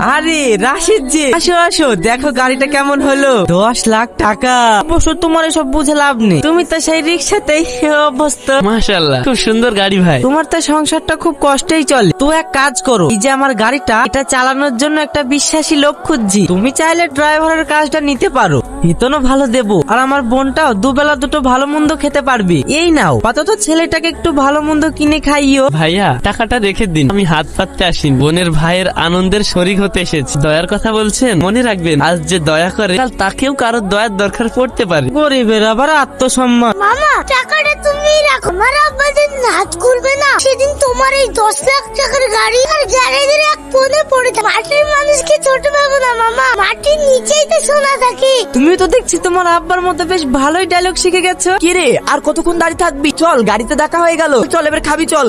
আরে রাশিদ জি, আসো আসো, দেখো গাড়িটা কেমন হলো। 10 লাখ টাকা। অবশ্য তোমার এসব বুঝে লাভ নেই, তুমি তো সেই রিক্সাতেই অভ্যস্ত। মাশাআল্লাহ, খুব সুন্দর গাড়ি ভাই। তোমার তো সংসারটা খুব কষ্টেই চলে। তো এক কাজ করো, এই যে আমার গাড়িটা, এটা চালানোর জন্য একটা বিশ্বাসী লোক খুঁজছি। তুমি চাইলে ড্রাইভারের কাজটা নিতে পারো, বেতনও ভালো দেবো। আর আমার বোনটাও দুবেলা দুটো ভালো মন্দ খেতে পারবে। এই নাও, আপাতত ছেলেটাকে একটু ভালো মন্দ কিনে খাইও। ভাইয়া, টাকাটা রেখে দিন, আমি হাত পাততে আসিনি। বোনের ভাইয়ের আনন্দের শরীক হতে এসেছি। দয়ার কথা বলছেন, মনে রাখবেন, আজ যে দয়া করে কাল তাকেও কারোর দয়ার দরকার পড়তে পারে। গরিবের আবার আত্মসম্মান। মামা, টাকাটা তুমি রাখো। আমার আব্বা যেদিন হাত খুলবে না, সেদিন তোমার এই 10 লাখ টাকার গাড়ি আর গ্যারেজের এক কোণে পড়ে থাকে। মাটির মানুষকে ছোট ভাবো না মামা, মাটির নিচেই তো সোনা থাকে। তুমি তো দেখছি তোমার আব্বার মতো বেশ ভালোই ডায়লগ শিখে গেছো। কি রে, আর কতক্ষণ দাঁড়িয়ে থাকবি? চল, গাড়িতে দেখা হয়ে গেল, চল এবার খাবি, চল।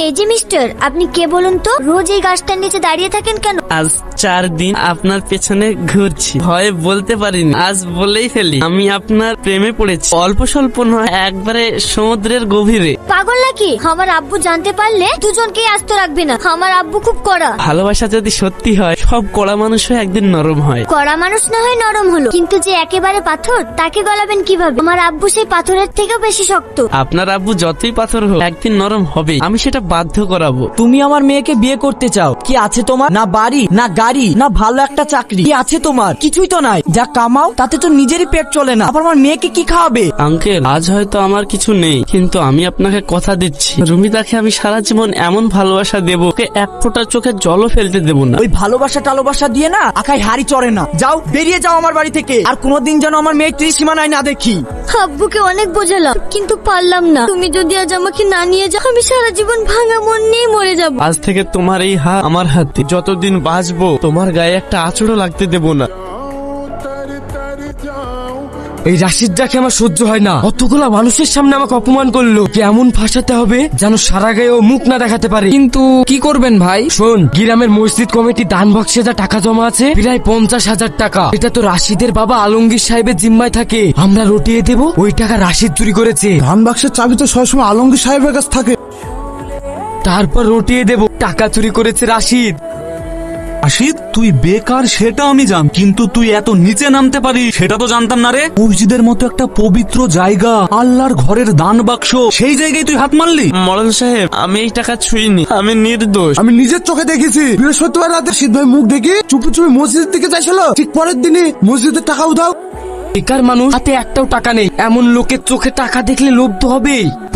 এই যে মিস্টার, আপনি কে বলুন তো? রোজ এই গাছটার নিচে দাঁড়িয়ে থাকেন কেন? আজ 4 দিন আপনার পেছনে ঘুরছি, ভয়ে বলতে পারিনি, আজ বলেই ফেলি, আমি আপনার প্রেমে পড়েছি। অল্প স্বল্প নয়, একবারে সমুদ্রের গভীরে। পাগল নাকি? আমার আব্বু জানতে পারলে দুজনকেই আস্ত রাখবে না। আমার আব্বু খুব কড়া। ভালোবাসা যদি সত্যি হয়, সব কড়া মানুষও একদিন নরম হয়। কড়া মানুষ না হয় নরম হলো, কিন্তু যে একেবারে পাথর, তাকে গলাবেন কিভাবে? আমার আব্বু সেই পাথরের থেকেও বেশি শক্ত। আপনার আব্বু যতই পাথর হোক, একদিন নরম হবে। আমি সেটা বাধ্য করাবো। তুমি আমার মেয়েকে বিয়ে করতে চাও, কি আছে তোমার? না বাড়ি, না গাড়ি, না ভালো একটা চাকরি। কি আছে তোমার? কিছুই তো নাই। যা কামাও তাতে তো নিজেরই পেট চলে না, আবার আমার মেয়েকে কি খাওয়াবে? আঙ্কেল, আজ হয়তো আমার কিছু নেই, কিন্তু আমি আপনাকে কথা দিচ্ছি, রুমিতাকে আমি সারা জীবন এমন ভালোবাসা দেবো, ওকে এক ফোঁটা চোখে জলও ফেলতে দেবো না। ওই ভালোবাসা টালোবাসা দিয়ে না আখাই হাড়ি চড়ে না। যাও, বেরিয়ে যাও আমার বাড়ি থেকে, আর কোনোদিন যেন আমার মেয়ে ত্রিসীমানায় না দেখি। আব্বুকে অনেক বোঝালাম, কিন্তু পারলাম না। তুমি যদি আজ আমাকে না নিয়ে যাও, আমি সারা জীবন ভাঙা মন নিয়ে মরে যাব। আজ থেকে তোমার এই হাত আমার হাতে, যতদিন বাঁচবো তোমার গায়ে একটা আঁচড়ও লাগতে দেবো না। এই রাশিদটাকে আমার সহ্য হয় না। কতগুলা মানুষের সামনে আমাকে অপমান করলো। কেমন ফাঁসাতে হবে যেন সারা গায়ে ও মুখ না দেখাতে পারে। কিন্তু কি করবেন ভাই? শোন, গ্রামের মসজিদ কমিটি দান বক্সে যা টাকা জমা আছে, প্রায় 50,000 টাকা, এটা তো রাশিদের বাবা আলমগীর সাহেবের জিম্মায় থাকে। আমরা রটিয়ে দেব, ওই টাকা রাশিদ চুরি করেছে। ধান বাক্সের চাবি তো সবসময় আলমগীর সাহেবের কাছে থাকে। তারপর রটিয়ে দেব, টাকা চুরি করেছে রাশিদ। রাশিদ, তুই বেকার সেটা আমি জান, কিন্তু তুই এত নিচে নামতে পারিস সেটা তো জানতাম না রে। মসজিদের মতো একটা পবিত্র জায়গা, আল্লাহর ঘরের দান বাক্স, সেই জায়গায় তুই হাত মারলি। মরণ সাহেব, আমি এই টাকা ছুঁইনি, আমি নির্দোষ। আমি নিজের চোখে দেখেছি, বৃহস্পতিবার রাতে শীত ভাই মুখ দেখি চুপি চুপি মসজিদের দিকে যাইছিল, ঠিক পরের দিনই মসজিদের টাকা উধাও। বেকার মানুষ, হাতে একটাও টাকা নেই, এমন লোকের চোখে টাকা দেখলে লোভ তো হবেই।